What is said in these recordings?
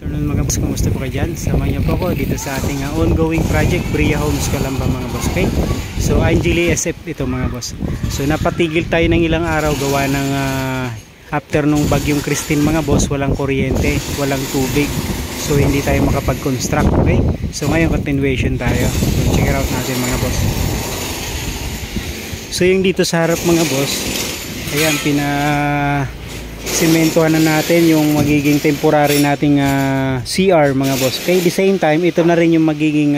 Afternoon mga boss, kumusta po kayo dyan? Samahan niyo po ako dito sa ating ongoing project, Bria Homes Calamba mga boss. Okay? So Angeli SF ito mga boss. So napatigil tayo ng ilang araw gawa ng after nung bagyong Christine mga boss, walang kuryente, walang tubig. So hindi tayo makapag-construct. Okay? So ngayon continuation tayo. So check it out natin mga boss. So yung dito sa harap mga boss, ayan, simentohan na natin yung magiging temporary nating CR mga boss. Okay, the same time ito na rin yung magiging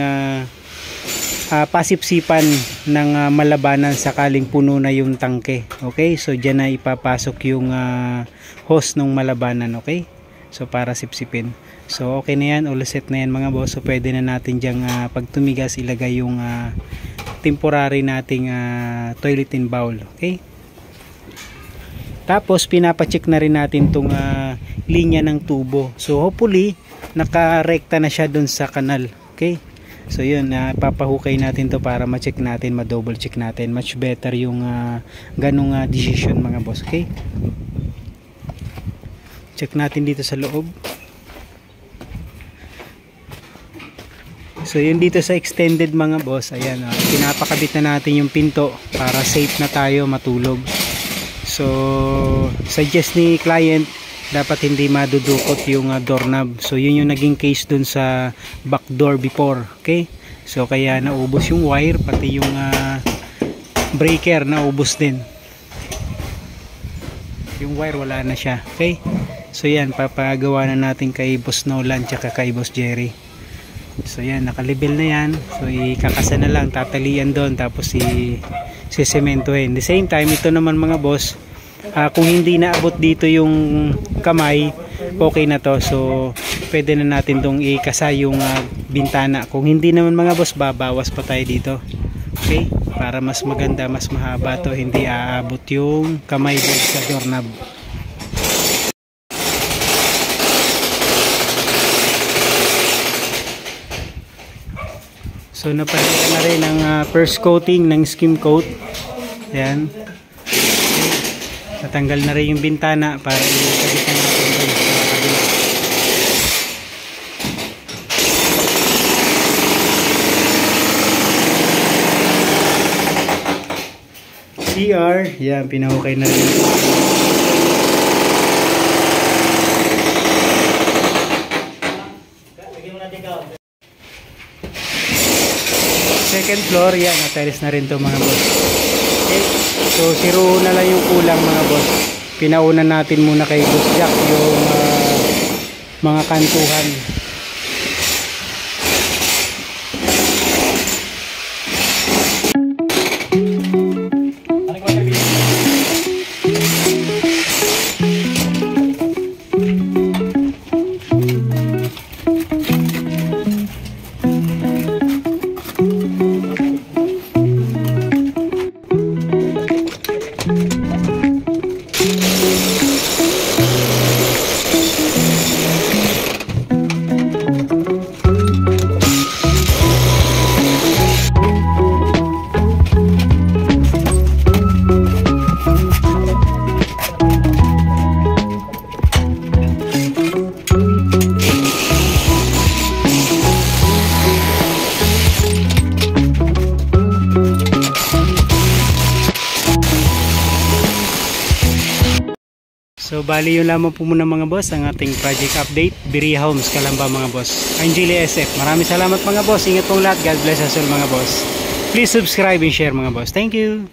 pasipsipan ng malabanan sakaling puno na yung tangke. Okay, so dyan na ipapasok yung hose ng malabanan. Okay, so para sipsipin. So okay na yan, all set na yan mga boss. So pwede na natin dyang pag tumigas ilagay yung temporary nating toilet and bowl. Okay, tapos pinapacheck na rin natin tong linya ng tubo. So hopefully nakarekta na siya dun sa kanal. Okay, so yun, papahukay natin to para ma-check natin, ma-double check natin. Much better yung ganong decision mga boss. Okay, check natin dito sa loob. So yun dito sa extended mga boss, ayan, pinapakabit na natin yung pinto para safe na tayo matulog. So suggest ni client dapat hindi madudukot yung doorknob. So yun yung naging case dun sa back door before. Okay, so kaya naubos yung wire, pati yung breaker naubos din. Yung wire wala na siya. Okay, so yan, papagawa na natin kay Boss Nolan tsaka kay Boss Jerry. So yan, nakalibel na yan. So ikakasa na lang, tatalian doon, tapos sisementohin. The same time, ito naman mga boss, kung hindi naabot dito yung kamay, okay na to. So pwede na natin tong ikasa yung bintana. Kung hindi naman mga boss, babawas pa tayo dito. Okay, para mas maganda, mas mahaba to, hindi aabot yung kamay doon sa doorknob. So napalitan na rin ang first coating ng skim coat. Ayan. Natanggal na rin yung bintana para ikabit na natin doon sa kabila. CR, yan, pinahukay na rin. Second floor, yan, na-terrace na rin to mga boss. Okay, so 0 na lang yung kulang mga boss. Pinauna natin muna kay Boss Jack yung mga kantuhan. So bali yun lamang po muna mga boss ang ating project update, Bria Homes Calamba mga boss. Angeli SF, maraming salamat mga boss. Ingat pong lahat, God bless us all mga boss. Please subscribe and share mga boss. Thank you.